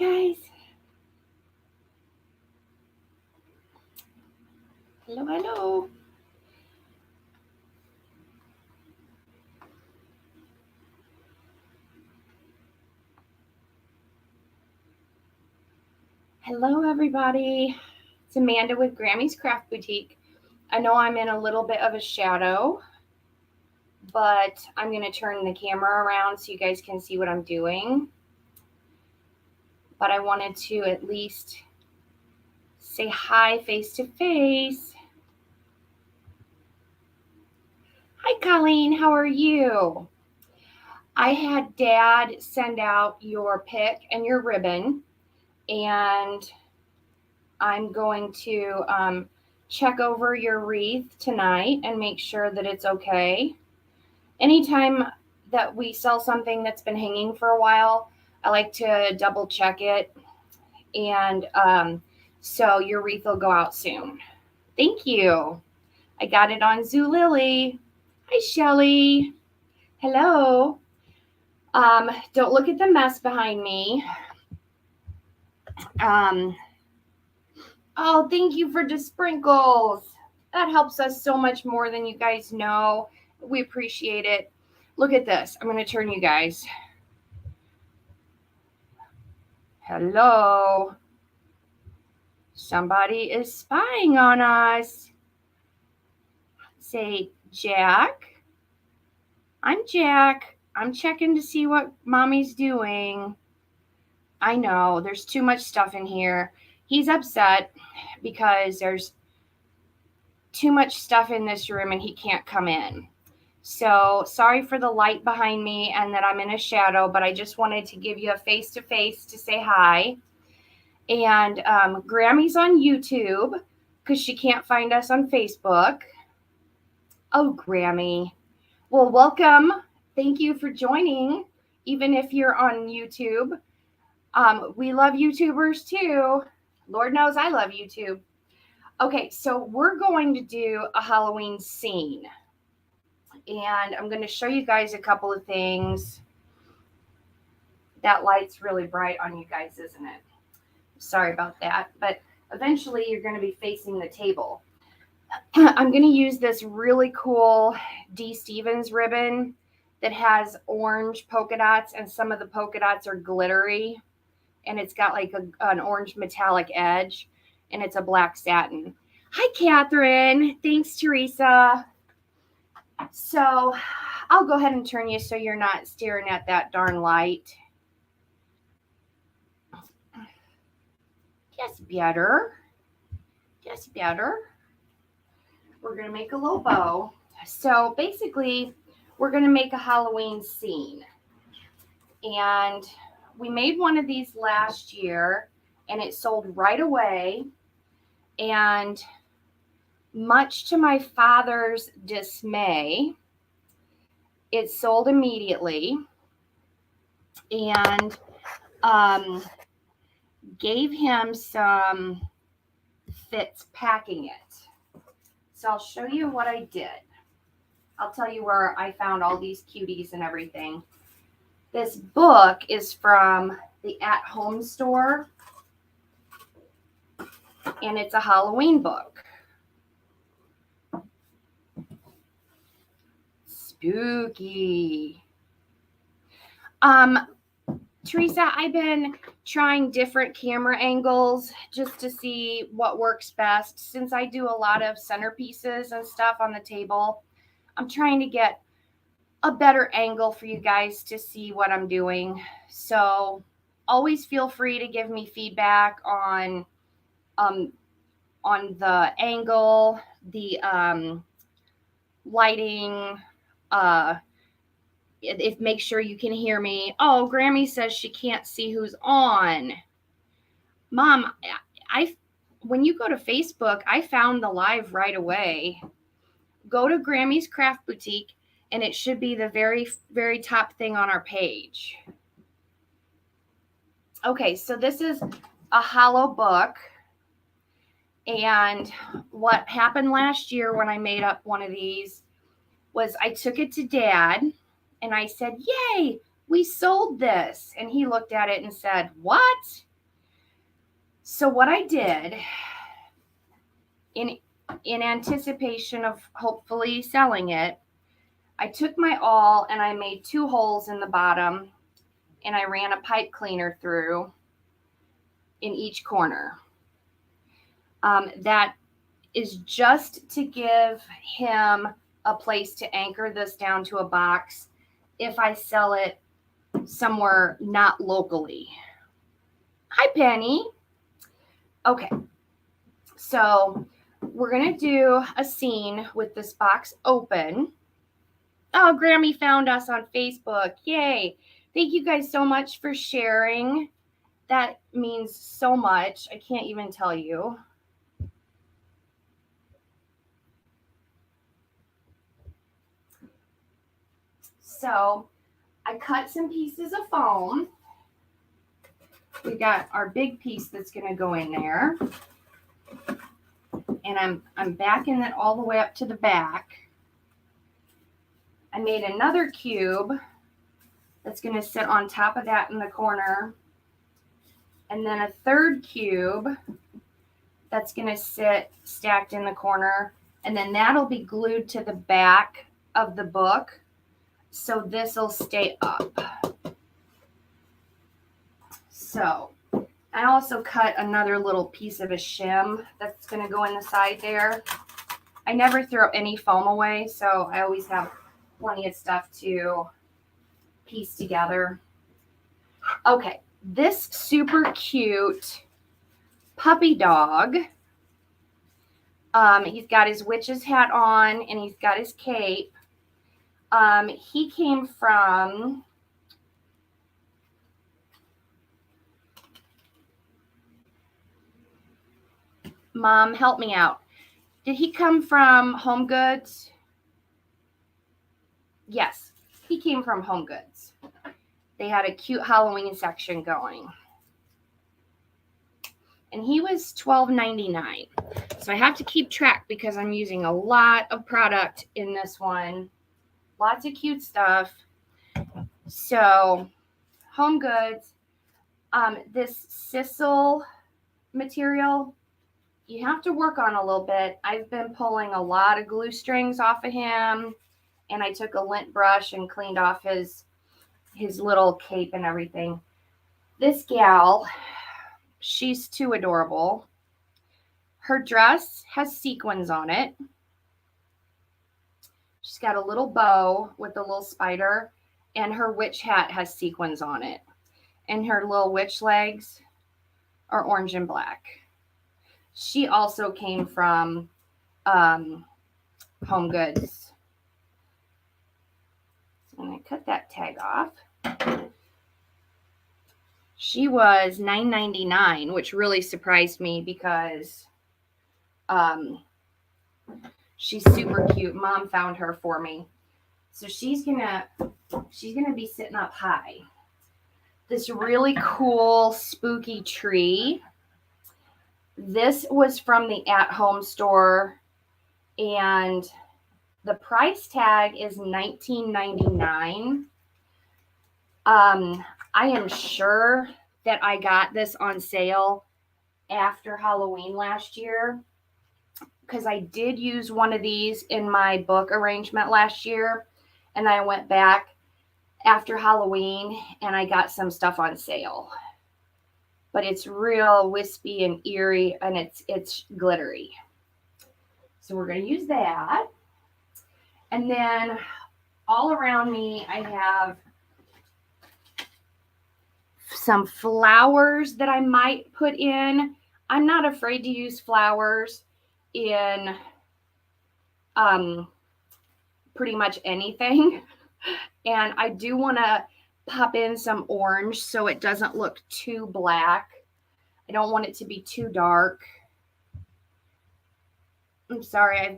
guys. Hello. Hello, everybody. It's Amanda with Grammy's Craft Boutique. I know I'm in a little bit of a shadow, but I'm going to turn the camera around so you guys can see what I'm doing. But I wanted to at least say hi face to face. Hi, Colleen. How are you? I had Dad send out your pick and your ribbon, and I'm going to check over your wreath tonight and make sure that it's okay. Anytime that we sell something that's been hanging for a while, I like to double check it. And so your wreath will go out soon. Thank you. I got it on Zulily. Hi, Shelly. Hello. Don't look at the mess behind me. Oh, thank you for the sprinkles. That helps us so much more than you guys know. We appreciate it. Look at this. I'm going to turn you guys. Hello. Somebody is spying on us. Say, Jack. I'm Jack. I'm checking to see what Mommy's doing. I know, there's too much stuff in here. He's upset because there's too much stuff in this room and he can't come in. So sorry for the light behind me and that I'm in a shadow, but I just wanted to give you a face-to-face to say hi. And Grammy's on YouTube because she can't find us on Facebook. Oh, Grammy. Well, welcome. Thank you for joining, even if you're on YouTube. We love YouTubers too. Lord knows I love YouTube. Okay, so we're going to do a Halloween scene. And I'm going to show you guys a couple of things. That light's really bright on you guys, isn't it? Sorry about that. But eventually you're going to be facing the table. I'm going to use this really cool D. Stevens ribbon that has orange polka dots, and some of the polka dots are glittery. And it's got like an orange metallic edge, and it's a black satin. Hi, Catherine. Thanks, Teresa. So I'll go ahead and turn you so you're not staring at that darn light. Just better. Just better. We're going to make a little bow. So basically, we're going to make a Halloween scene. And we made one of these last year, and it sold right away. And much to my father's dismay, it sold immediately, and gave him some fits packing it. So I'll show you what I did. I'll tell you where I found all these cuties and everything. This book is from the At Home store, and it's a Halloween book. Spooky. Teresa, I've been trying different camera angles just to see what works best. Since I do a lot of centerpieces and stuff on the table, I'm trying to get a better angle for you guys to see what I'm doing. So always feel free to give me feedback on the angle, the lighting, if make sure you can hear me. Oh, Grammy says she can't see who's on. Mom, when you go to Facebook, I found the live right away. Go to Grammy's Craft Boutique, and it should be the very, very top thing on our page. Okay, so this is a hollow book. And what happened last year when I made up one of these was I took it to Dad, and I said, yay, we sold this. And he looked at it and said, what? So what I did in anticipation of hopefully selling it, I took my awl and I made 2 holes in the bottom and I ran a pipe cleaner through in each corner. That is just to give him a place to anchor this down to a box if I sell it somewhere not locally. Hi, Penny. Okay, so we're going to do a scene with this box open. Oh, Grammy found us on Facebook. Yay. Thank you guys so much for sharing. That means so much. I can't even tell you. So I cut some pieces of foam. We got our big piece that's going to go in there. And I'm backing it all the way up to the back. I made another cube that's going to sit on top of that in the corner. And then a third cube that's going to sit stacked in the corner. And then that'll be glued to the back of the book. So this will stay up. So I also cut another little piece of a shim that's going to go in the side there. I never throw any foam away, so I always have plenty of stuff to piece together. Okay, this super cute puppy dog. He's got his witch's hat on and he's got his cape. He came from Mom, help me out. Did he come from Home Goods? Yes, he came from Home Goods. They had a cute Halloween section going. And he was $12.99. So I have to keep track because I'm using a lot of product in this one. Lots of cute stuff. So, Home Goods. This sisal material, you have to work on a little bit. I've been pulling a lot of glue strings off of him. And I took a lint brush and cleaned off his little cape and everything. This gal, she's too adorable. Her dress has sequins on it. She's got a little bow with a little spider, and her witch hat has sequins on it. And her little witch legs are orange and black. She also came from Home Goods. So I'm going to cut that tag off. She was $9.99, which really surprised me because she's super cute. Mom found her for me. So she's gonna be sitting up high. This really cool spooky tree. This was from the At Home store, and the price tag is $19.99. I am sure that I got this on sale after Halloween last year because I did use one of these in my book arrangement last year, and I went back after Halloween and I got some stuff on sale. But it's real wispy and eerie, and it's glittery. So we're going to use that. And then all around me, I have some flowers that I might put in. I'm not afraid to use flowers in pretty much anything. And I do want to pop in some orange so it doesn't look too black. I don't want it to be too dark. I'm sorry,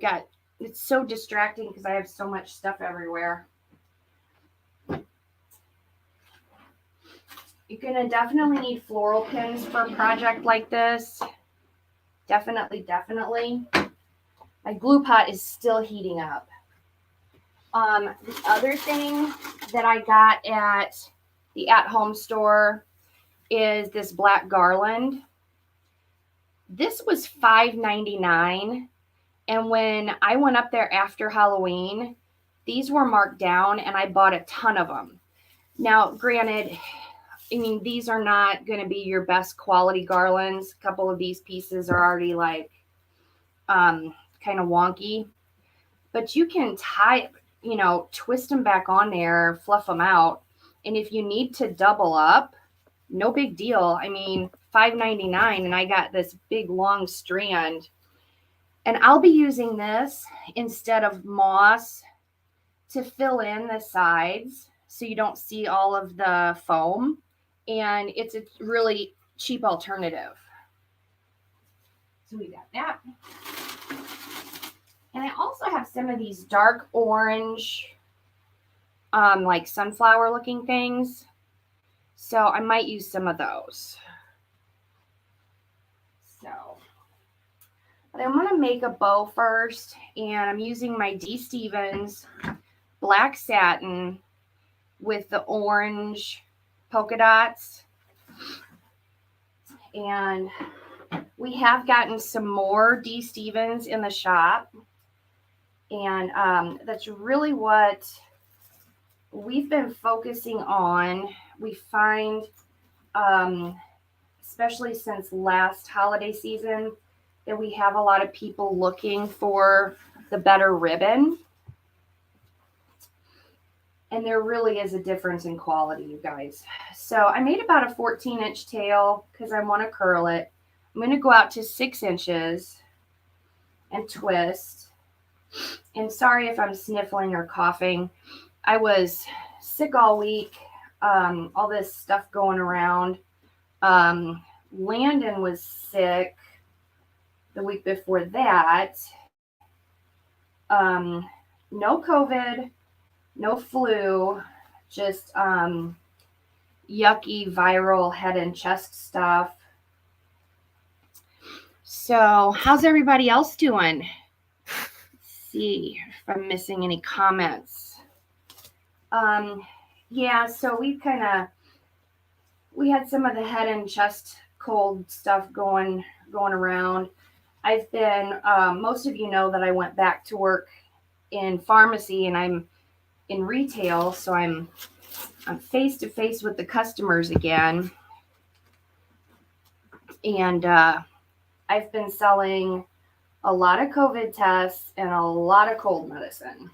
it's so distracting because I have so much stuff everywhere. You're going to definitely need floral pins for a project like this. Definitely. My glue pot is still heating up. The other thing that I got at the At Home store is this black garland. This was $5.99. And when I went up there after Halloween, these were marked down and I bought a ton of them. Now, granted, I mean, these are not going to be your best quality garlands. A couple of these pieces are already like kind of wonky, but you can tie, twist them back on there, fluff them out. And if you need to double up, no big deal. I mean, $5.99 and I got this big long strand. And I'll be using this instead of moss to fill in the sides so you don't see all of the foam. And it's a really cheap alternative. So we got that. And I also have some of these dark orange, like sunflower looking things. So I might use some of those. But I'm going to make a bow first. And I'm using my D. Stevens black satin with the orange polka dots. And we have gotten some more D. Stevens in the shop. And that's really what we've been focusing on. We find, especially since last holiday season, that we have a lot of people looking for the better ribbon. And there really is a difference in quality, you guys. So I made about a 14-inch tail because I want to curl it. I'm going to go out to 6 inches and twist. And sorry if I'm sniffling or coughing. I was sick all week. All this stuff going around. Landon was sick the week before that. No COVID, no flu, just yucky viral head and chest stuff. So how's everybody else doing? Let's see if I'm missing any comments. Yeah, so we had some of the head and chest cold stuff going around. I've been, most of you know that I went back to work in pharmacy and I'm in retail, so I'm face to face with the customers again. And I've been selling a lot of COVID tests and a lot of cold medicine.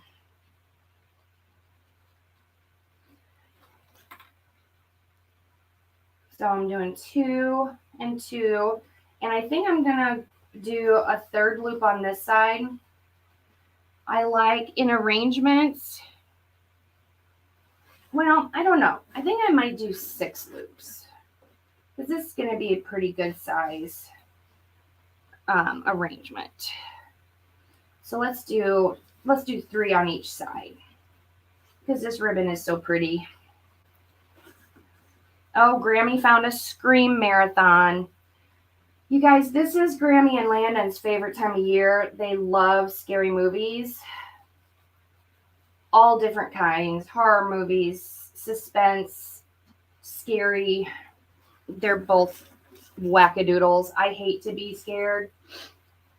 So I'm doing 2 and 2, and I think I'm gonna do a third loop on this side. I like in arrangements. Well, I don't know. I think I might do 6 loops because this is going to be a pretty good size arrangement. So let's do 3 on each side because this ribbon is so pretty. Oh, Grammy found a Scream marathon. You guys, this is Grammy and Landon's favorite time of year. They love scary movies. All different kinds. Horror movies, suspense, scary. They're both wackadoodles. I hate to be scared.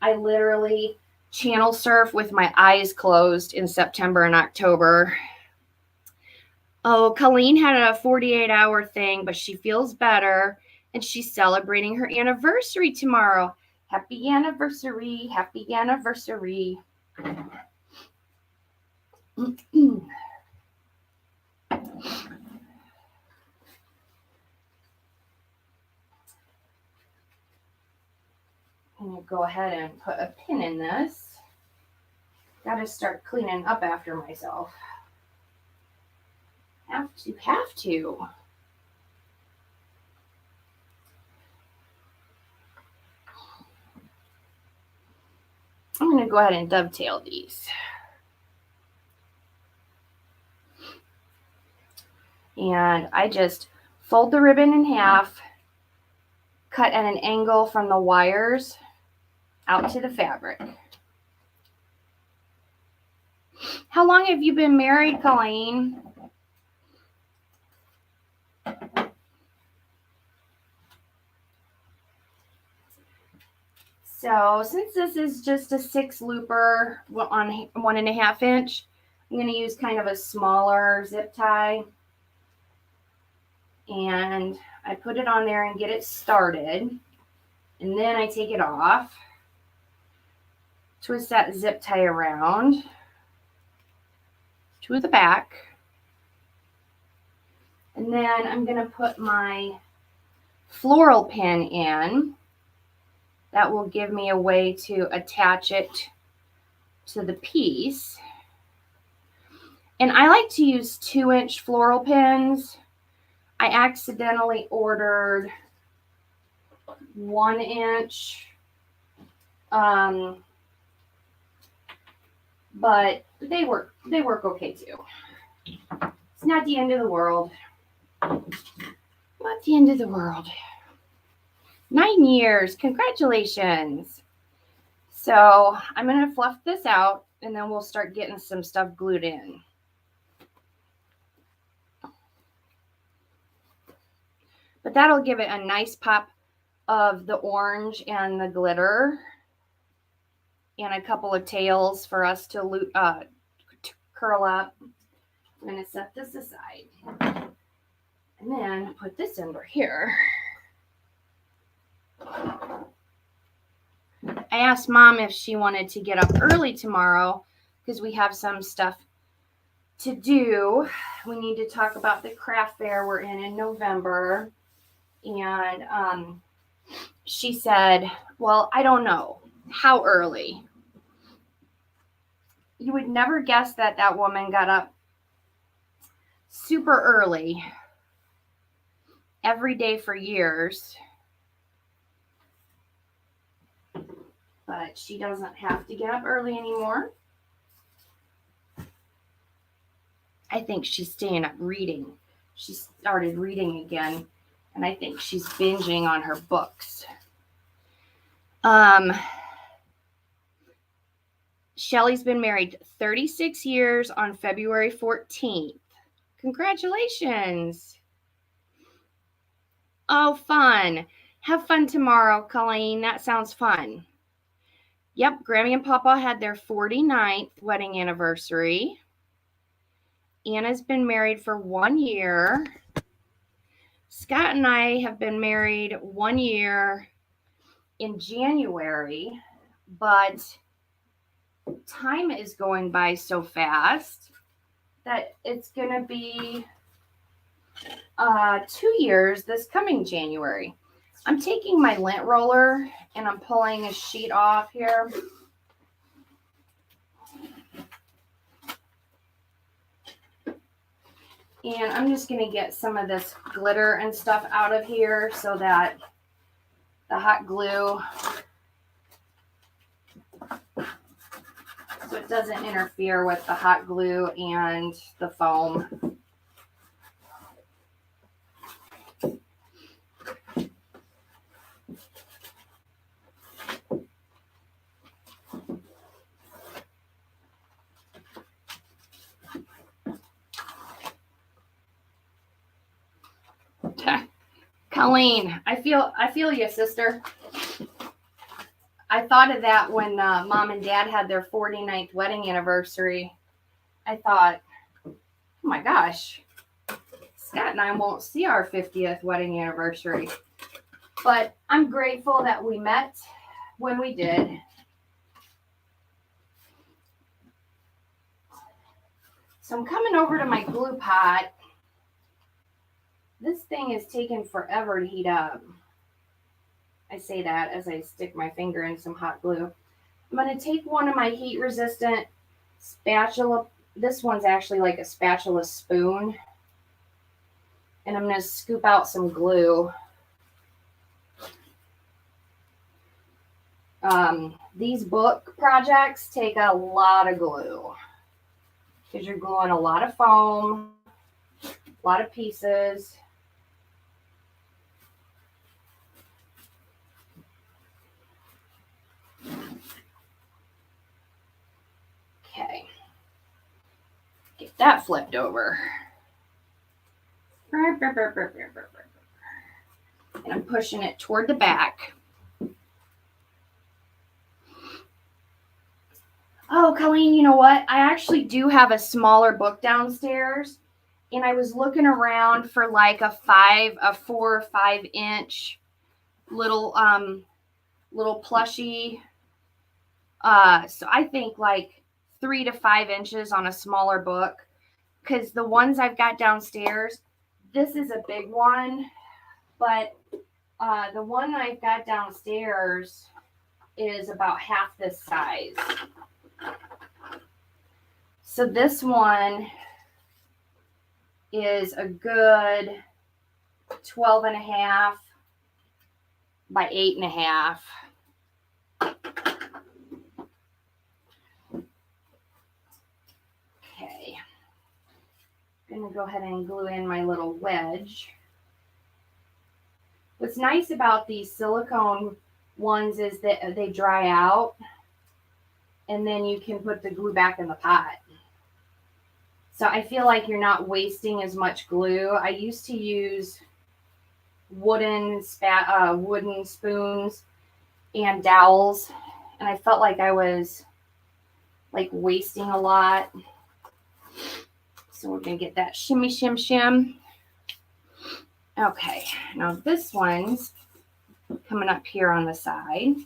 I literally channel surf with my eyes closed in September and October. Oh, Colleen had a 48-hour thing, but she feels better. And she's celebrating her anniversary tomorrow. Happy anniversary. Happy anniversary. I'm going to go ahead and put a pin in this. Got to start cleaning up after myself. Have to. I'm going to go ahead and dovetail these. And I just fold the ribbon in half, cut at an angle from the wires out to the fabric. How long have you been married, Colleen? So since this is just a 6 looper on 1.5 inch, I'm going to use kind of a smaller zip tie. And I put it on there and get it started. And then I take it off, twist that zip tie around to the back. And then I'm going to put my floral pin in. That will give me a way to attach it to the piece. And I like to use 2-inch floral pins. I accidentally ordered 1-inch, but they work okay too. It's not the end of the world. Not the end of the world. 9 years, congratulations. So I'm gonna fluff this out and then we'll start getting some stuff glued in. But that'll give it a nice pop of the orange and the glitter and a couple of tails for us to curl up. I'm going to set this aside and then put this under here. I asked Mom if she wanted to get up early tomorrow because we have some stuff to do. We need to talk about the craft fair we're in November. And she said, well, I don't know. How early? You would never guess that that woman got up super early every day for years. But she doesn't have to get up early anymore. I think she's staying up reading. She started reading again, and I think she's binging on her books. Shelly's been married 36 years on February 14th. Congratulations. Oh, fun. Have fun tomorrow, Colleen. That sounds fun. Yep, Grammy and Papa had their 49th wedding anniversary. Anna's been married for 1 year. Scott and I have been married 1 year in January, but time is going by so fast that it's going to be 2 years this coming January. I'm taking my lint roller and I'm pulling a sheet off here. And I'm just going to get some of this glitter and stuff out of here so that the hot glue, so it doesn't interfere with the hot glue and the foam. Colleen, I feel you, sister. I thought of that when Mom and Dad had their 49th wedding anniversary. I thought, oh my gosh, Scott and I won't see our 50th wedding anniversary. But I'm grateful that we met when we did. So I'm coming over to my glue pot. This thing is taking forever to heat up. I say that as I stick my finger in some hot glue. I'm going to take one of my heat resistant spatula. This one's actually like a spatula spoon. And I'm going to scoop out some glue. These book projects take a lot of glue because you're gluing a lot of foam, a lot of pieces. Okay, get that flipped over. And I'm pushing it toward the back. Oh, Colleen, you know what? I actually do have a smaller book downstairs, and I was looking around for like a 4 or 5 inch little plushie. So I think like 3 to 5 inches on a smaller book, because the ones I've got downstairs, this is a big one, but the one I've got downstairs is about half this size. So this one is a good 12.5 by 8.5. Okay. I'm going to go ahead and glue in my little wedge. What's nice about these silicone ones is that they dry out, and then you can put the glue back in the pot. So I feel like you're not wasting as much glue. I used to use wooden spoons and dowels, and I felt like I was like wasting a lot. So we're gonna get that shimmy shim shim. Okay, now this one's coming up here on the side.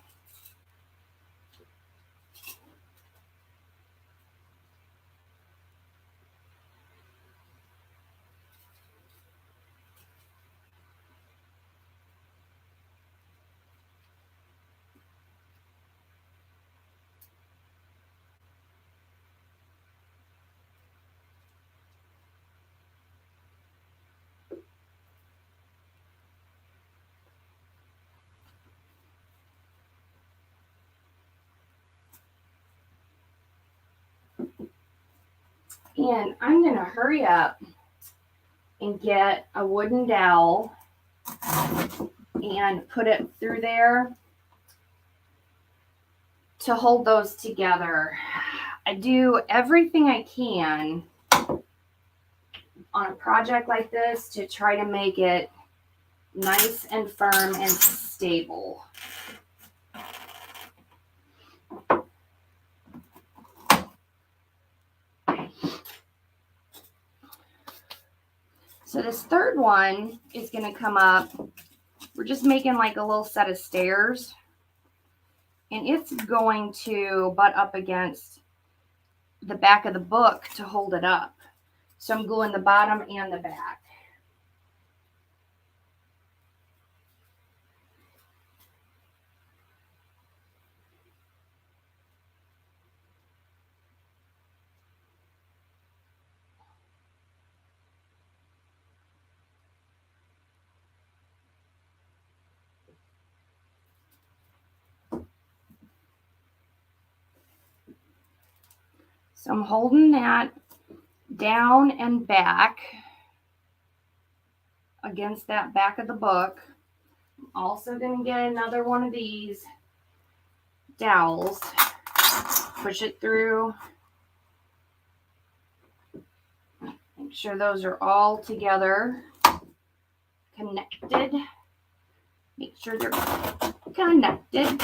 And I'm going to hurry up and get a wooden dowel and put it through there to hold those together. I do everything I can on a project like this to try to make it nice and firm and stable. So this third one is going to come up. We're just making like a little set of stairs, and it's going to butt up against the back of the book to hold it up. So I'm gluing the bottom and the back. So I'm holding that down and back against that back of the book. I'm also going to get another one of these dowels, push it through, make sure those are all together, connected, make sure they're connected.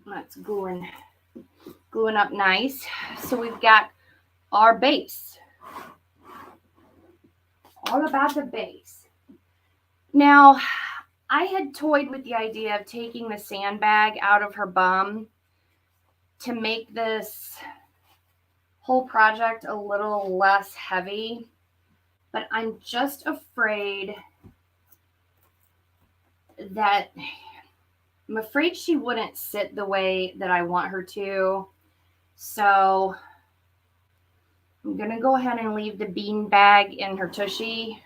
That's gluing up nice. So we've got our base. All about the base. Now, I had toyed with the idea of taking the sandbag out of her bum to make this whole project a little less heavy, but I'm just afraid she wouldn't sit the way that I want her to. So I'm going to go ahead and leave the bean bag in her tushy.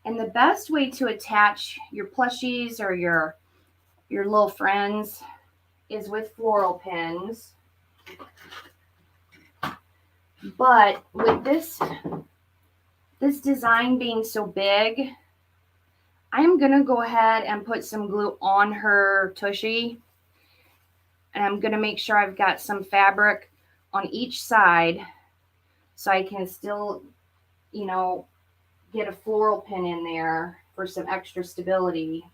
And the best way to attach your plushies or your little friends is with floral pins. But with this design being so big, I'm going to go ahead and put some glue on her tushy. And I'm going to make sure I've got some fabric on each side so I can still, get a floral pin in there for some extra stability.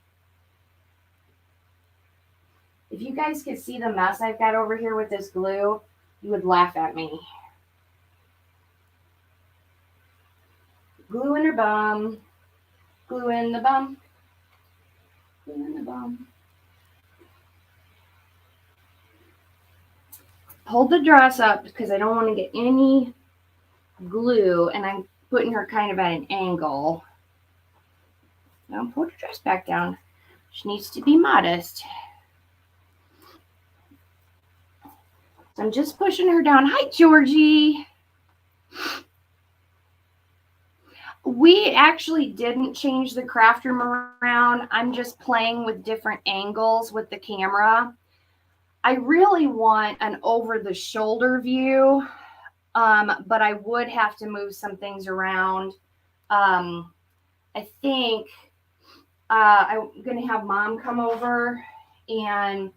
If you guys could see the mess I've got over here with this glue, you would laugh at me. Glue in her bum. Glue in the bum. Glue in the bum. Hold the dress up because I don't want to get any glue, and I'm putting her kind of at an angle. Now pull the dress back down. She needs to be modest. So I'm just pushing her down. Hi, Georgie. We actually didn't change the craft room around. I'm just playing with different angles with the camera. I really want an over-the-shoulder view, but I would have to move some things around. I think I'm going to have Mom come over and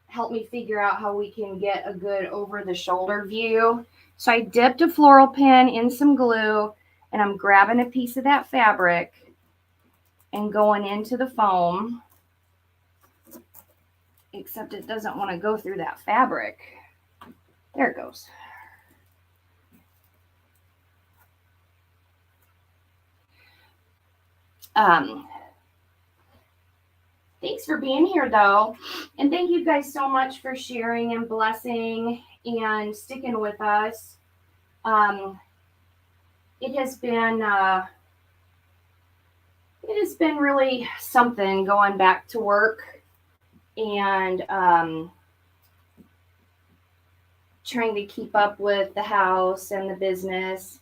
help me figure out how we can get a good over-the-shoulder view. So I dipped a floral pin in some glue, and I'm grabbing a piece of that fabric and going into the foam. Except it doesn't want to go through that fabric. There it goes. Thanks for being here, though. And thank you guys so much for sharing and blessing and sticking with us. It has been really something going back to work and trying to keep up with the house and the business.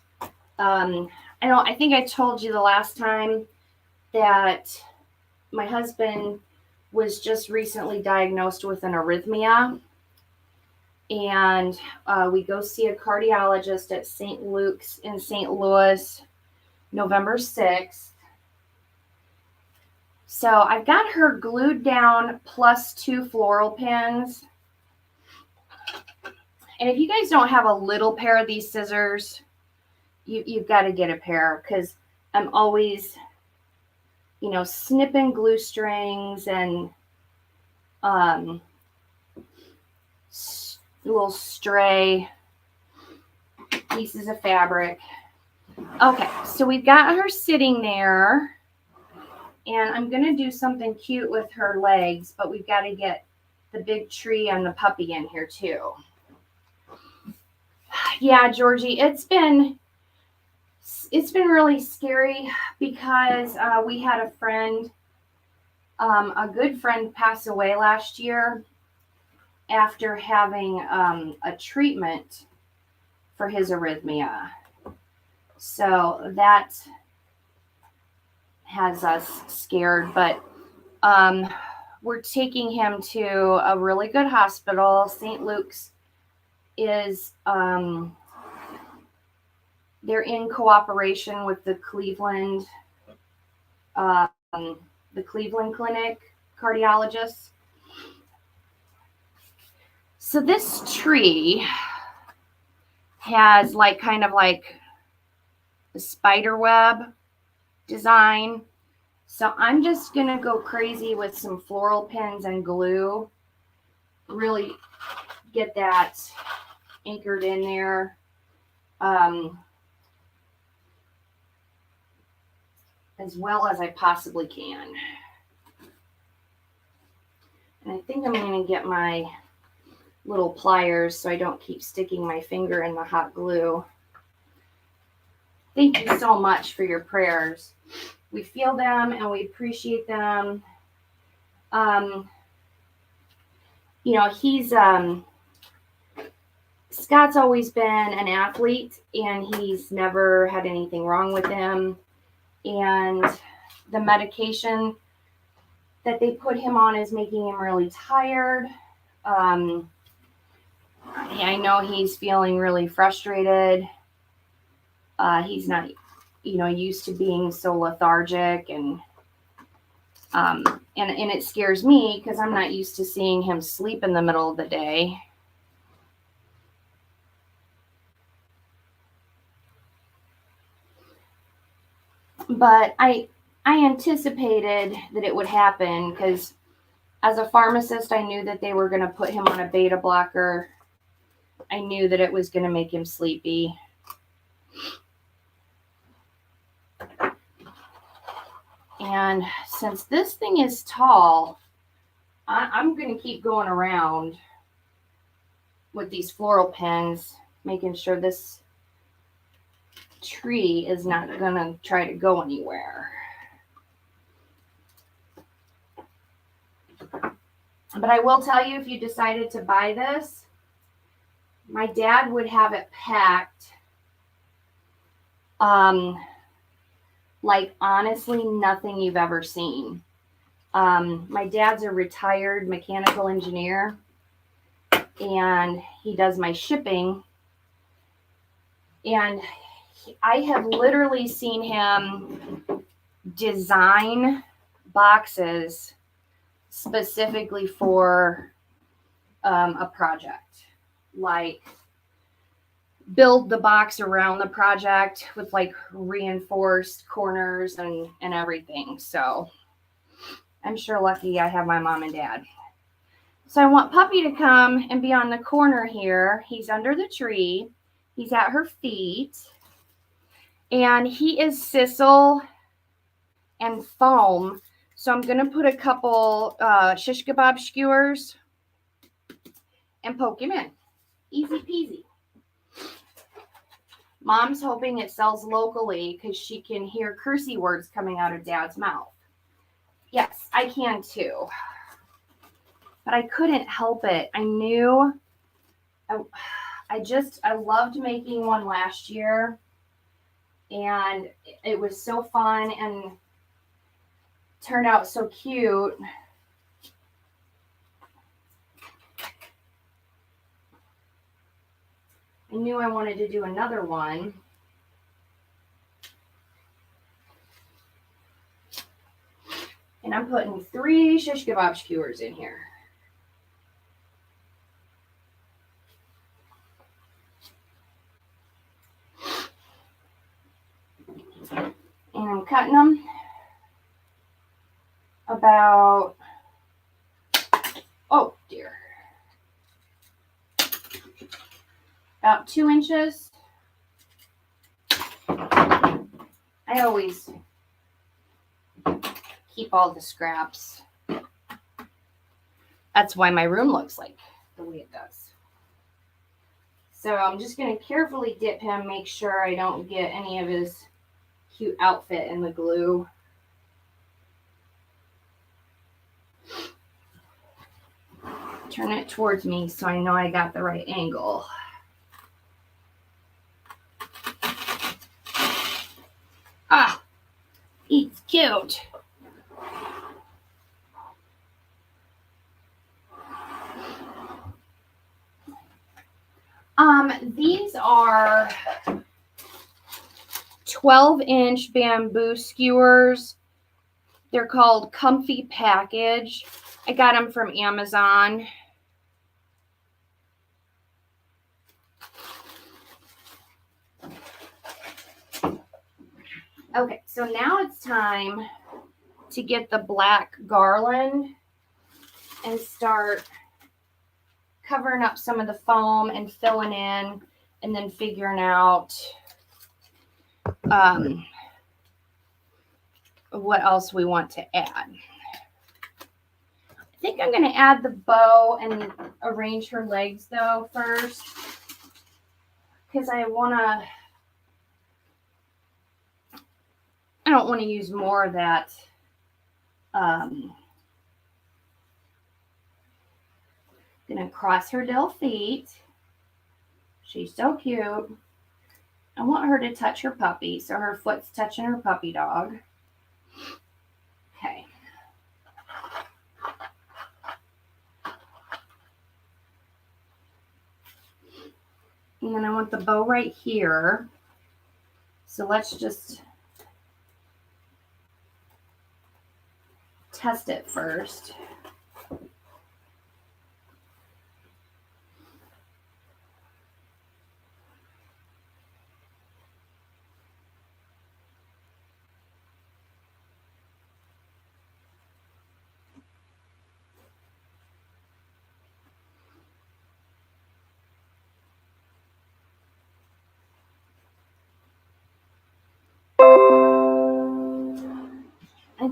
I think I told you the last time that my husband was just recently diagnosed with an arrhythmia, and we go see a cardiologist at St. Luke's in St. Louis, November 6th. So I've got her glued down plus 2 floral pins. And if you guys don't have a little pair of these scissors, you've got to get a pair, because I'm always, snipping glue strings and little stray pieces of fabric. Okay, so we've got her sitting there, and I'm going to do something cute with her legs, but we've got to get the big tree and the puppy in here too. Yeah, Georgie, it's been really scary because we had a friend, a good friend, pass away last year after having a treatment for his arrhythmia. So that has us scared, but we're taking him to a really good hospital. St. Luke's is they're in cooperation with the Cleveland Clinic cardiologists. So this tree has kind of like a spider web design. So I'm just going to go crazy with some floral pins and glue. Really get that anchored in there. As well as I possibly can. And I think I'm going to get my little pliers so I don't keep sticking my finger in the hot glue. Thank you so much for your prayers. We feel them and we appreciate them. He's Scott's always been an athlete, and he's never had anything wrong with him. And the medication that they put him on is making him really tired. I know he's feeling really frustrated. He's not, used to being so lethargic, and it scares me because I'm not used to seeing him sleep in the middle of the day. But I anticipated that it would happen because as a pharmacist, I knew that they were going to put him on a beta blocker. I knew that it was going to make him sleepy. And since this thing is tall, I'm going to keep going around with these floral pens, making sure this tree is not going to try to go anywhere. But I will tell you, if you decided to buy this, my dad would have it packed like honestly nothing you've ever seen. My dad's a retired mechanical engineer, and he does my shipping. And I have literally seen him design boxes specifically for a project. Like build the box around the project with like reinforced corners and everything. So I'm sure lucky I have my mom and dad. So I want Puppy to come and be on the corner here. He's under the tree. He's at her feet. And he is sisal and foam. So I'm going to put a couple shish kebab skewers and poke him in. Easy peasy. Mom's hoping it sells locally because she can hear cursey words coming out of Dad's mouth. Yes, I can too. But I couldn't help it. I knew. I loved making one last year. And it was so fun and turned out so cute. I knew I wanted to do another one. And I'm putting 3 shish kebab skewers in here. And I'm cutting them about, oh dear, about 2 inches. I always keep all the scraps. That's why my room looks like the way it does. So I'm just going to carefully dip him, make sure I don't get any of his cute outfit in the glue. Turn it towards me so I know I got the right angle. Ah, he's cute. These are 12-inch bamboo skewers. They're called Comfy Package. I got them from Amazon. Okay, so now it's time to get the black garland and start covering up some of the foam and filling in, and then figuring out what else we want to add. I think I'm going to add the bow and arrange her legs though first, because I don't want to use more of that gonna cross her little feet. She's so cute. I want her to touch her puppy, so her foot's touching her puppy dog. Okay. And then I want the bow right here. So let's just test it first.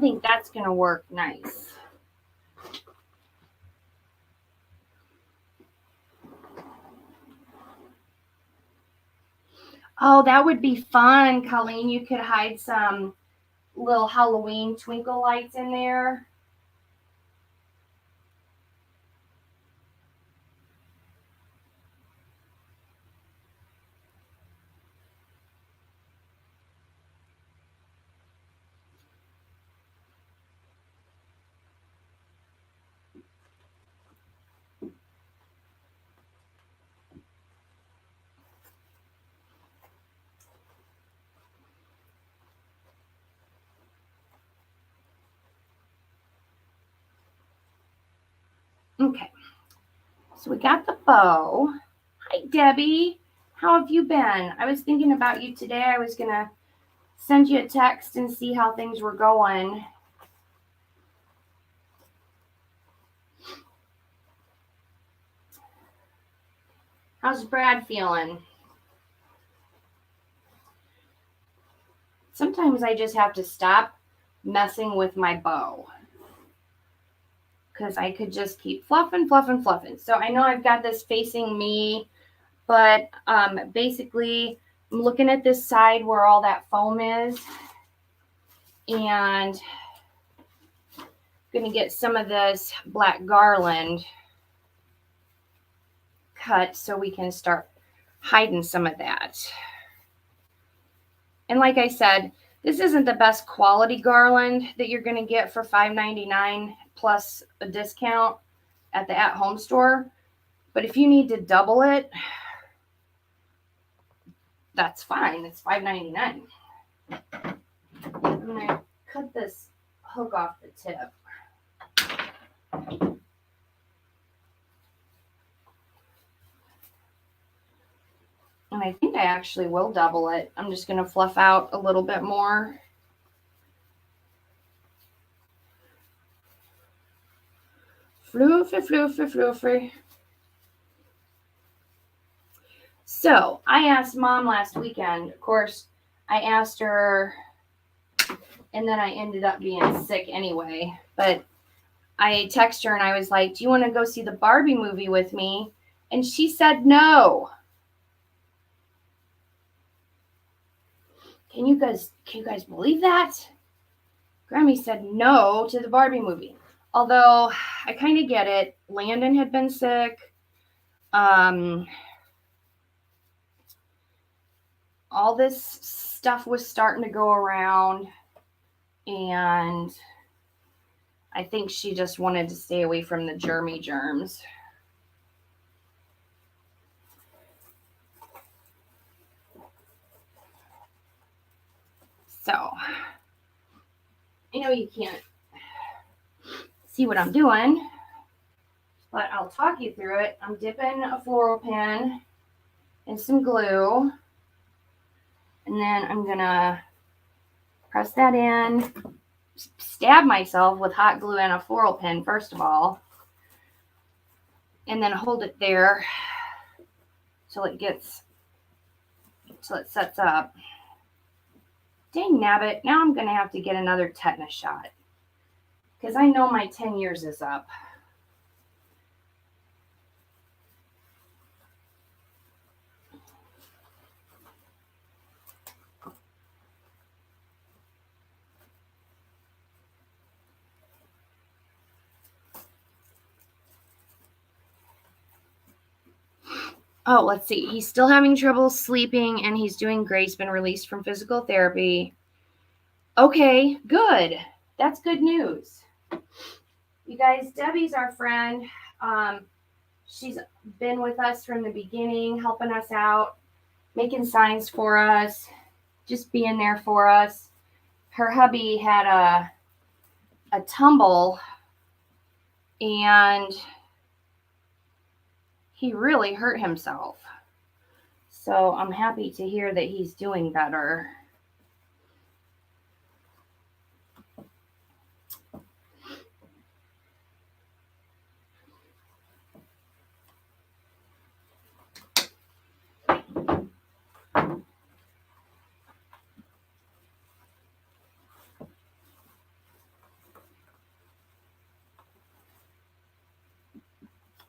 think that's going to work nice. Oh, that would be fun, Colleen. You could hide some little Halloween twinkle lights in there. Okay, so we got the bow. Hi, Debbie. How have you been? I was thinking about you today. I was going to send you a text and see how things were going. How's Brad feeling? Sometimes I just have to stop messing with my bow because I could just keep fluffing. So I know I've got this facing me, but basically I'm looking at this side where all that foam is, and I'm going to get some of this black garland cut so we can start hiding some of that. And like I said, this isn't the best quality garland that you're going to get for $5.99 plus a discount at the at-home store. But if you need to double it, that's fine. It's $5.99. I'm going to cut this hook off the tip. And I think I actually will double it. I'm just going to fluff out a little bit more. Floofy. So I asked Mom last weekend. Of course, I asked her, and then I ended up being sick anyway. But I texted her and I was like, do you want to go see the Barbie movie with me? And she said no. Can you guys believe that? Grammy said no to the Barbie movie. Although I kind of get it. Landon had been sick. All this stuff was starting to go around, and I think she just wanted to stay away from the germs. So, I know you can't see what I'm doing, but I'll talk you through it. I'm dipping a floral pen in some glue, and then I'm gonna press that in, stab myself with hot glue and a floral pen first of all, and then hold it there till it sets up. Dang nabbit, now I'm gonna have to get another tetanus shot because I know my 10 years is up. Oh, let's see. He's still having trouble sleeping and he's doing great. He's been released from physical therapy. Okay, good. That's good news. You guys, Debbie's our friend. She's been with us from the beginning, helping us out, making signs for us, just being there for us. Her hubby had a tumble and he really hurt himself. So I'm happy to hear that he's doing better.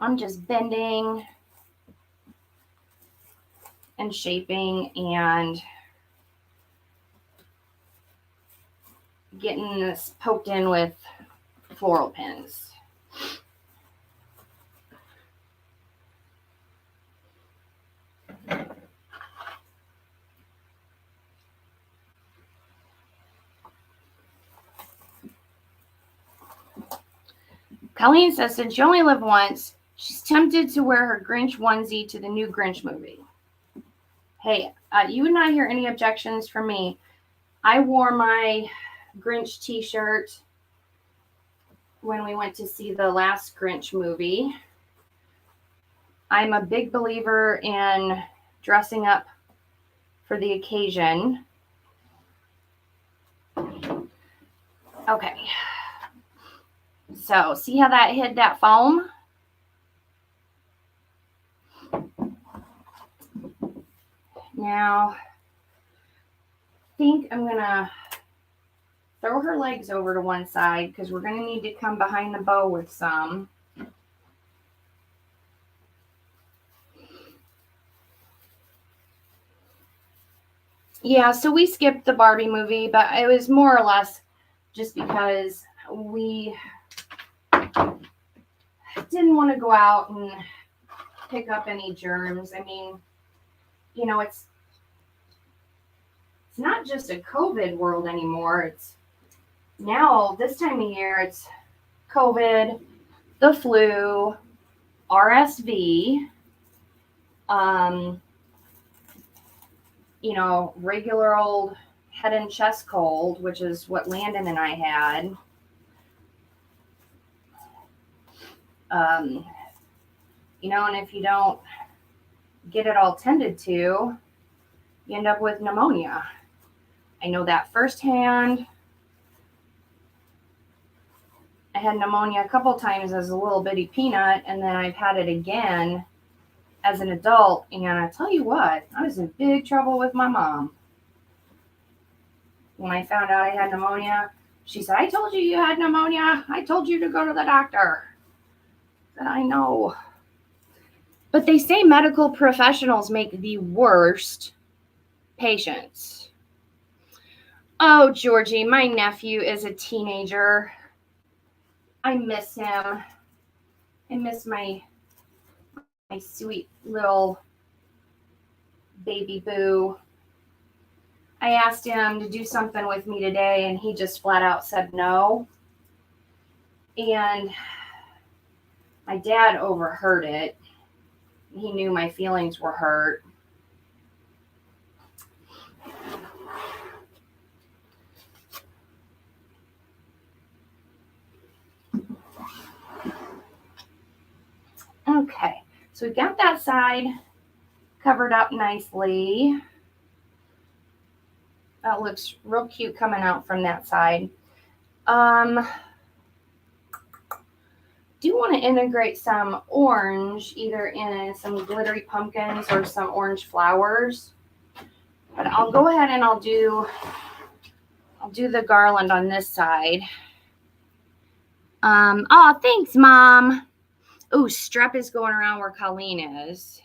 I'm just bending and shaping and getting this poked in with floral pins. Colleen says since you only live once, she's tempted to wear her Grinch onesie to the new Grinch movie. Hey, you would not hear any objections from me. I wore my Grinch t-shirt when we went to see the last Grinch movie. I'm a big believer in dressing up for the occasion. Okay. So, see how that hid that foam? Now, I think I'm going to throw her legs over to one side because we're going to need to come behind the bow with some. Yeah, so we skipped the Barbie movie, but it was more or less just because we didn't want to go out and pick up any germs. I mean, you know, it's not just a COVID world anymore. It's now this time of year, it's COVID, the flu, RSV, you know, regular old head and chest cold, which is what Landon and I had. You know, and if you don't get it all tended to, you end up with pneumonia. I know that firsthand. I had pneumonia a couple times as a little bitty peanut, and then I've had it again as an adult. And I tell you what, I was in big trouble with my mom. When I found out I had pneumonia, she said, I told you had pneumonia. I told you to go to the doctor. I said, I know. But they say medical professionals make the worst patients. Oh, Georgie, my nephew is a teenager. I miss him. I miss my sweet little baby boo. I asked him to do something with me today, and he just flat out said no. And my dad overheard it. He knew my feelings were hurt. Okay, so we got that side covered up nicely. That looks real cute coming out from that side. Do want to integrate some orange, either in some glittery pumpkins or some orange flowers. But I'll go ahead and I'll do the garland on this side. Oh, thanks, Mom. Oh, Strep is going around where Colleen is.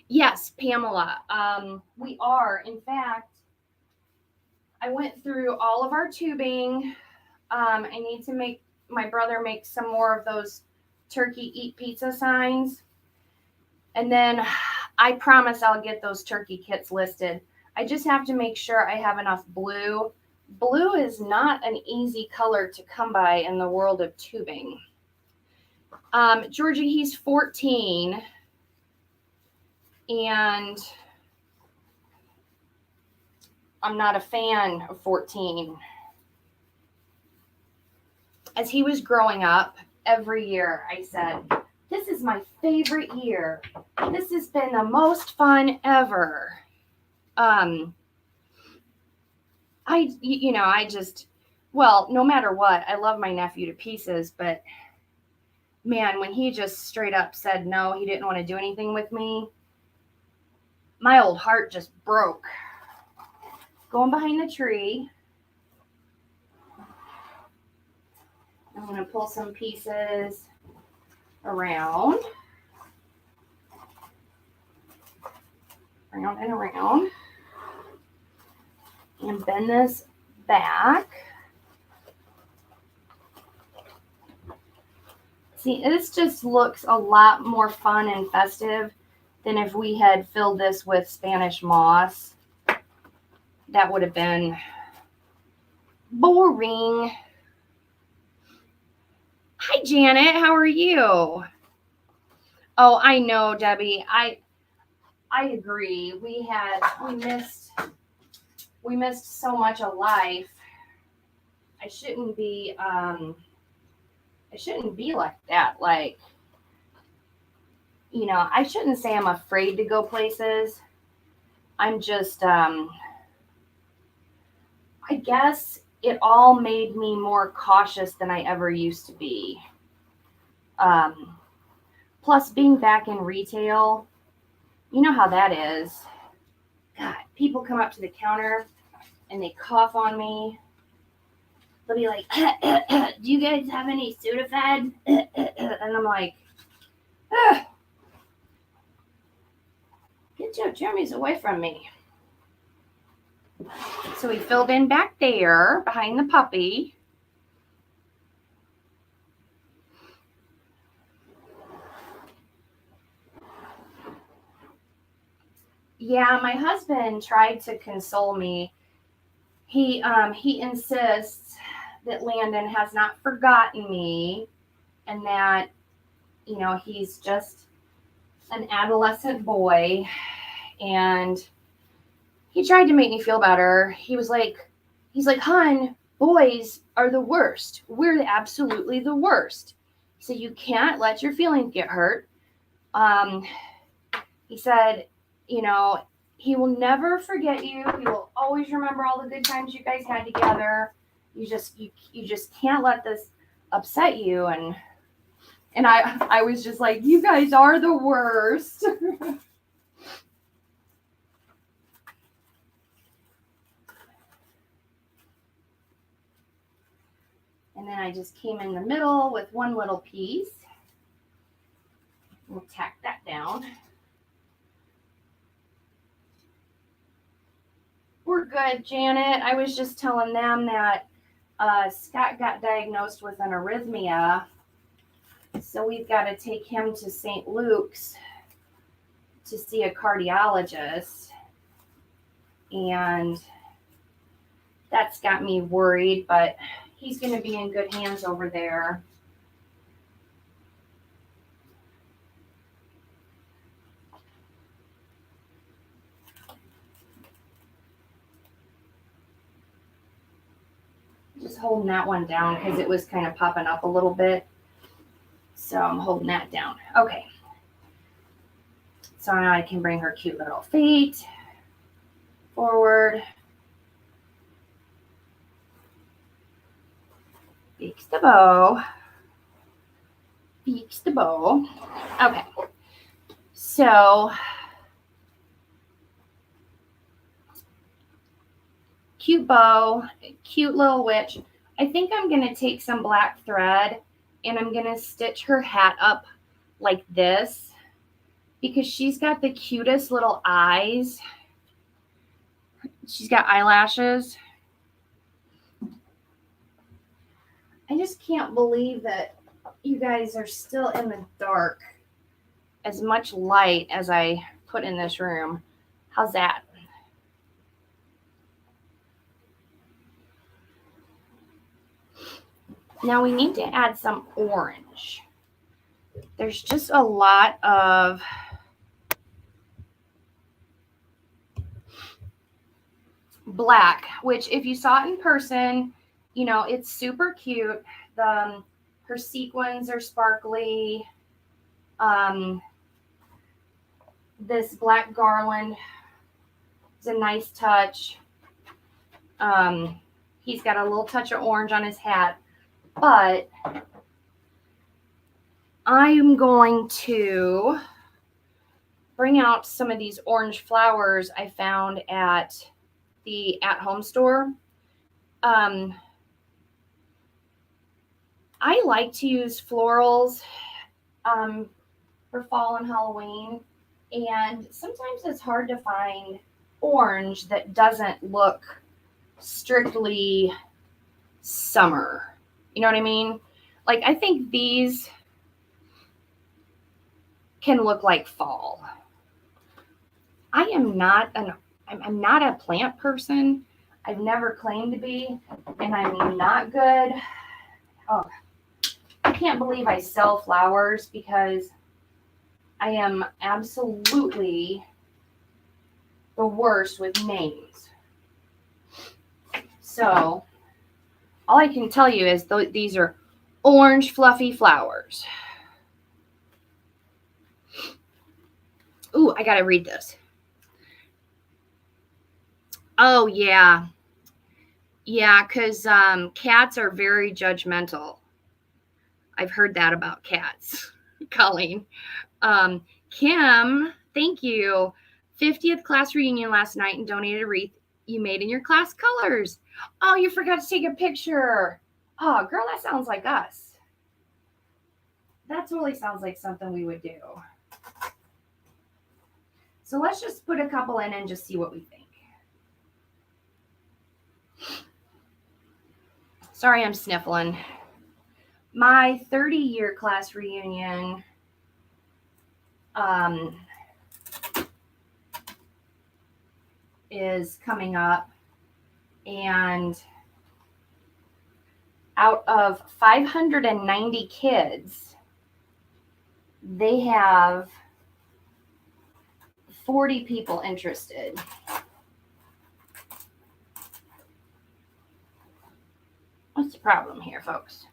Yes, Pamela. We are. In fact, I went through all of our tubing. I need to make my brother make some more of those turkey eat pizza signs. And then I promise I'll get those turkey kits listed. I just have to make sure I have enough blue. Blue is not an easy color to come by in the world of tubing. Georgie, he's 14. And I'm not a fan of 14. As he was growing up, every year I said, this is my favorite year. This has been the most fun ever. No matter what, I love my nephew to pieces, but man, when he just straight up said no, he didn't want to do anything with me, my old heart just broke. Going behind the tree. I'm going to pull some pieces around and around, and bend this back. See, this just looks a lot more fun and festive than if we had filled this with Spanish moss. That would have been boring. Hi, Janet. How are you? Oh, I know, Debbie. I agree. We missed so much of life. I shouldn't be like that. Like, I shouldn't say I'm afraid to go places. I'm just I guess it all made me more cautious than I ever used to be. Plus being back in retail, you know how that is. God, people come up to the counter and they cough on me. They'll be like, do you guys have any Sudafed? And I'm like, get your germs away from me. So we filled in back there behind the puppy. Yeah, my husband tried to console me. He insists that Landon has not forgotten me and that, he's just an adolescent boy. And he tried to make me feel better. He's like, "Hun, boys are the worst. We're absolutely the worst. So you can't let your feelings get hurt." He said, he will never forget you. He will always remember all the good times you guys had together. You just can't let this upset you. And I was just like, you guys are the worst. And then I just came in the middle with one little piece. We'll tack that down. We're good, Janet. I was just telling them that Scott got diagnosed with an arrhythmia. So we've got to take him to St. Luke's to see a cardiologist. And that's got me worried, but he's going to be in good hands over there. Just holding that one down because it was kind of popping up a little bit. So I'm holding that down. Okay. So now I can bring her cute little feet forward. Fix the bow. Fix the bow. Okay. So cute bow, cute little witch. I think I'm going to take some black thread and I'm going to stitch her hat up like this because she's got the cutest little eyes. She's got eyelashes. I just can't believe that you guys are still in the dark. As much light as I put in this room. How's that? Now we need to add some orange. There's just a lot of black, which if you saw it in person, it's super cute. Her sequins are sparkly. This black garland is a nice touch. He's got a little touch of orange on his hat, but I'm going to bring out some of these orange flowers I found at the at-home store. I like to use florals for fall and Halloween, and sometimes it's hard to find orange that doesn't look strictly summer. You know what I mean? Like, I think these can look like fall. I'm not a plant person. I've never claimed to be, and I'm not good. Oh, I can't believe I sell flowers because I am absolutely the worst with names. So all I can tell you is these are orange fluffy flowers. Ooh, I gotta read this. Oh yeah, because cats are very judgmental. I've heard that about cats. Colleen. Kim, thank you. 50th class reunion last night and donated a wreath you made in your class colors. Oh, you forgot to take a picture. Oh, girl, that sounds like us. That totally sounds like something we would do. So let's just put a couple in and just see what we think. Sorry, I'm sniffling. My 30-year class reunion is coming up, and out of 590 kids, they have 40 people interested. What's the problem here, folks?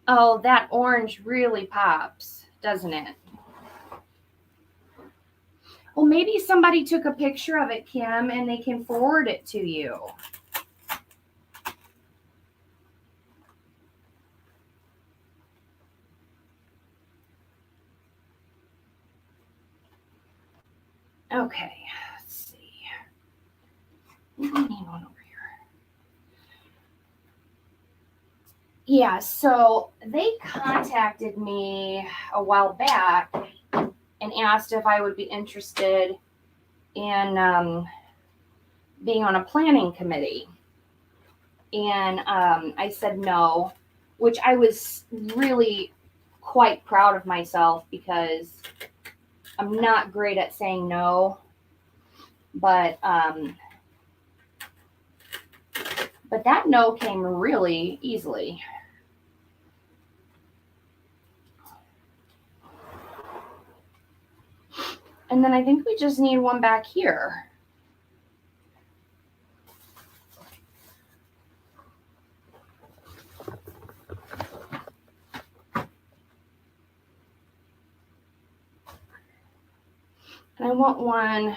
Oh, that orange really pops, doesn't it? Well, maybe somebody took a picture of it, Kim, and they can forward it to you. Okay, let's see. We need one over here. Yeah, so they contacted me a while back and asked if I would be interested in being on a planning committee. And I said no, which I was really quite proud of myself because I'm not great at saying no. But that no came really easily. And then I think we just need one back here. And I want one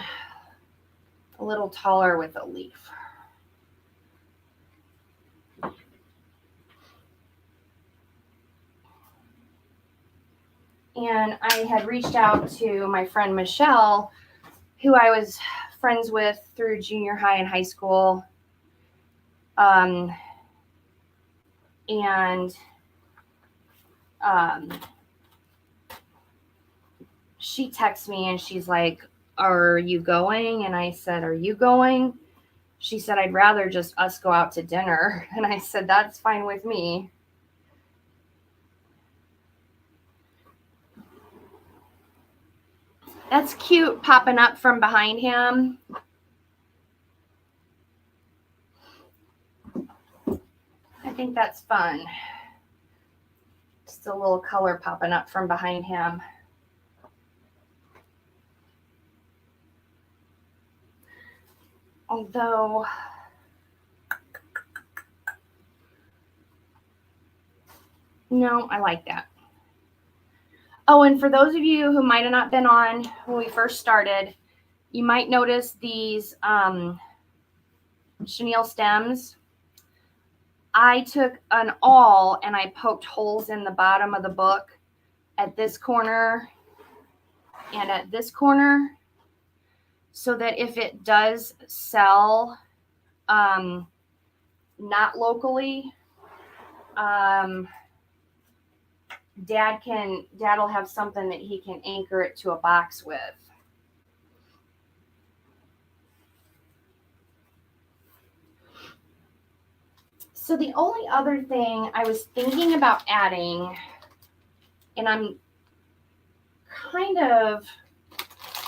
a little taller with a leaf. And I had reached out to my friend Michelle, who I was friends with through junior high and high school. She texts me and she's like, "Are you going?" And I said, "Are you going?" She said, "I'd rather just us go out to dinner." And I said, "That's fine with me." That's cute popping up from behind him. I think that's fun. Just a little color popping up from behind him. Although, no, I like that. Oh, and for those of you who might have not been on when we first started, you might notice these chenille stems. I took an awl and I poked holes in the bottom of the book at this corner and at this corner, so that if it does sell not locally, Dad'll have something that he can anchor it to a box with. So the only other thing I was thinking about adding, and I'm kind of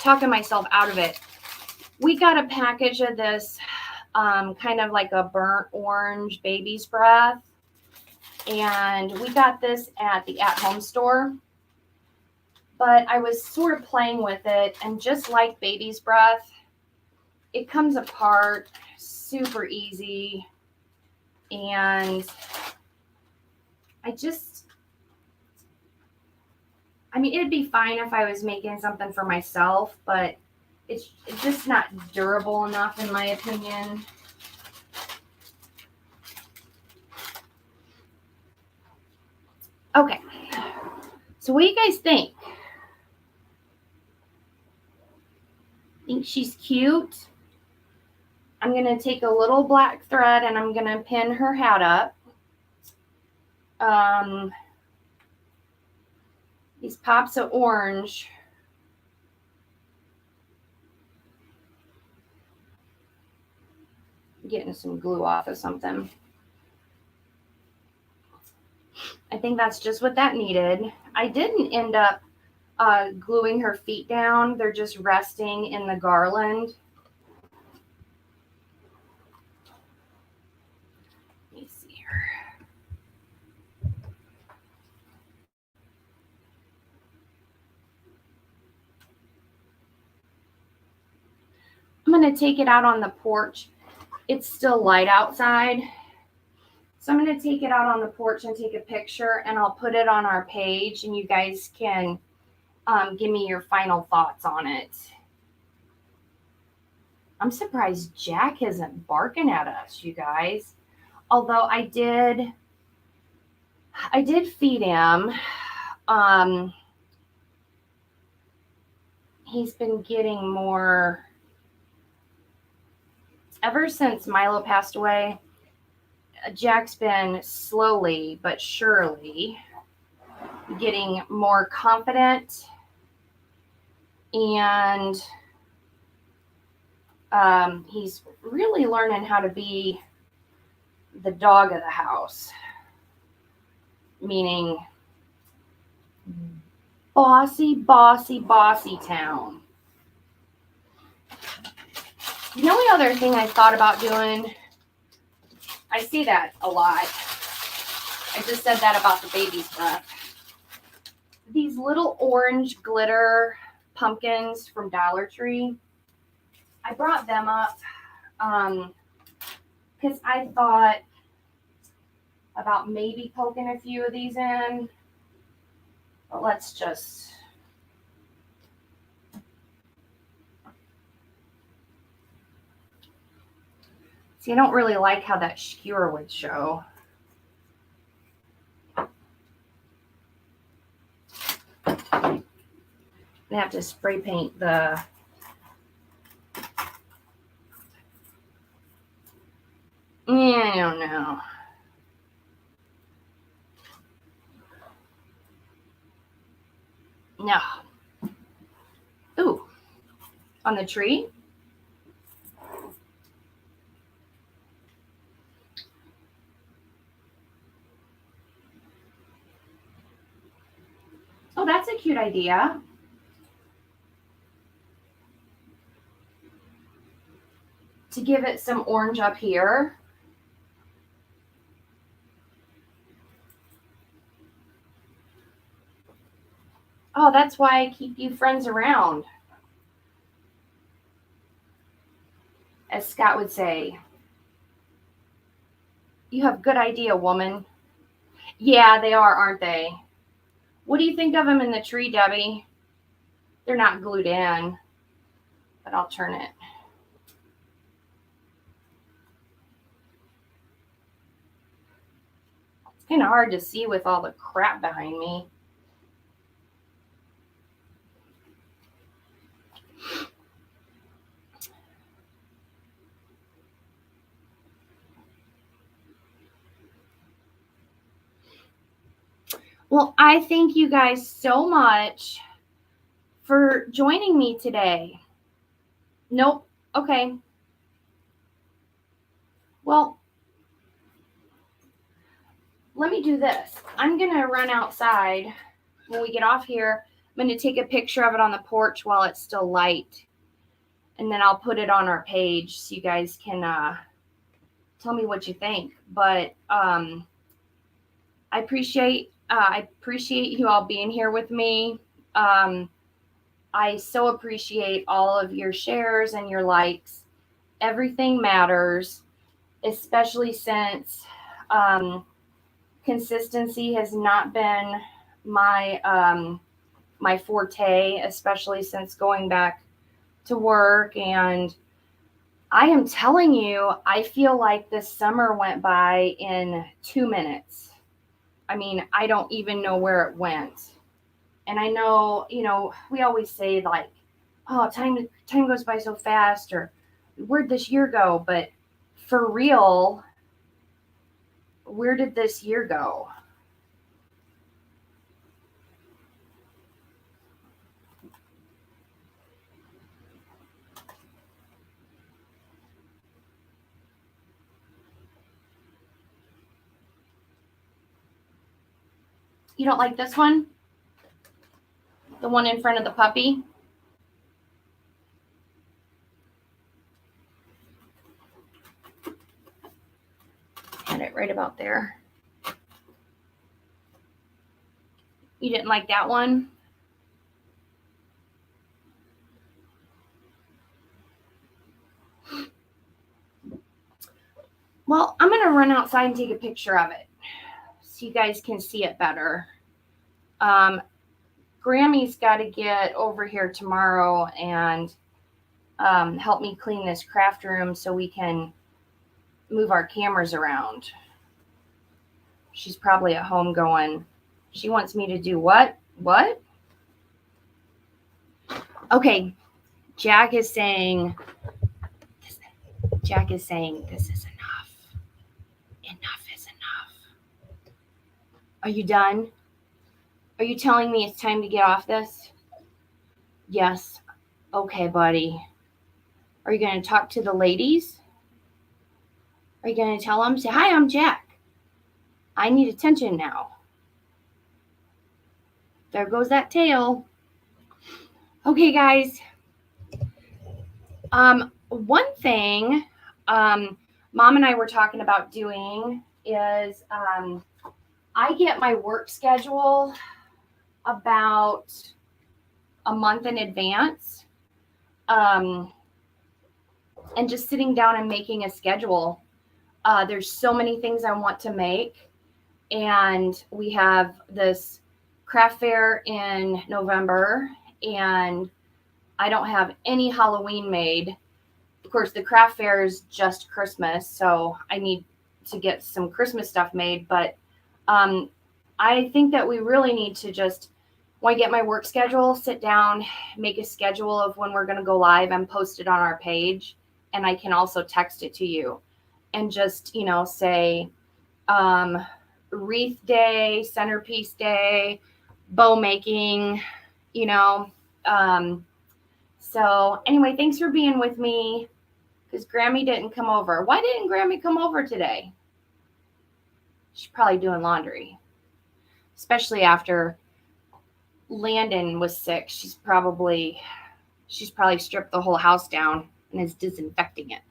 talking myself out of it, we got a package of this kind of like a burnt orange baby's breath. And we got this at the at-home store. But I was sort of playing with it, and just like baby's breath, it comes apart super easy. And I mean, it'd be fine if I was making something for myself, but it's just not durable enough, in my opinion. Okay, so what do you guys think? Think she's cute? I'm going to take a little black thread and I'm going to pin her hat up. These pops of orange. Getting some glue off of something. I think that's just what that needed. I didn't end up gluing her feet down. They're just resting in the garland. Let me see here. I'm going to take it out on the porch. It's still light outside. So I'm going to take it out on the porch and take a picture, and I'll put it on our page, and you guys can give me your final thoughts on it. I'm surprised Jack isn't barking at us, you guys. Although I did feed him. He's been getting more ever since Milo passed away. Jack's been slowly but surely getting more confident, and he's really learning how to be the dog of the house, meaning bossy, bossy, bossy town. The only other thing I thought about doing, I see that a lot. I just said that about the baby's breath. These little orange glitter pumpkins from Dollar Tree, I brought them up because I thought about maybe poking a few of these in. But let's just... See, I don't really like how that skewer would show. I have to spray paint the... I don't know. No. Ooh. On the tree? Oh, that's a cute idea. To give it some orange up here. Oh, that's why I keep you friends around. As Scott would say, you have good idea, woman. Yeah, they are, aren't they? What do you think of them in the tree, Debbie? They're not glued in, but I'll turn it. kind of hard to see with all the crap behind me. Well, I thank you guys so much for joining me today. Nope. Okay. Well, let me do this. I'm going to run outside when we get off here. I'm going to take a picture of it on the porch while it's still light. And then I'll put it on our page so you guys can tell me what you think. But I appreciate you all being here with me. I so appreciate all of your shares and your likes. Everything matters, especially since consistency has not been my my forte, especially since going back to work. And I am telling you, I feel like this summer went by in 2 minutes. I mean, I don't even know where it went. And I know, we always say like, oh, time goes by so fast, or where'd this year go? But for real, where did this year go? You don't like this one? The one in front of the puppy? Had it right about there. You didn't like that one? Well, I'm going to run outside and take a picture of it so you guys can see it better. Grammy's got to get over here tomorrow and help me clean this craft room so we can move our cameras around. She's probably at home going, she wants me to do what? What? Okay, Jack is saying this is enough. Enough is enough. Are you done? Are you telling me it's time to get off this? Yes. Okay, buddy. Are you going to talk to the ladies? Are you going to tell them, say, hi, I'm Jack. I need attention now. There goes that tail. Okay, guys. One thing Mom and I were talking about doing is I get my work schedule about a month in advance. And just sitting down and making a schedule. There's so many things I want to make. And we have this craft fair in November, and I don't have any Halloween made. Of course, the craft fair is just Christmas, so I need to get some Christmas stuff made. But I think that we really need to just, when I get my work schedule, sit down, make a schedule of when we're going to go live and post it on our page. And I can also text it to you and just, say wreath day, centerpiece day, bow making, So anyway, thanks for being with me, because Grammy didn't come over. Why didn't Grammy come over today? She's probably doing laundry, especially after Landon was sick. She's probably stripped the whole house down and is disinfecting it.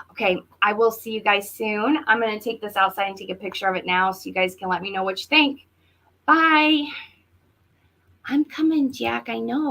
Okay, I will see you guys soon. I'm going to take this outside and take a picture of it now so you guys can let me know what you think. Bye. I'm coming, Jack, I know.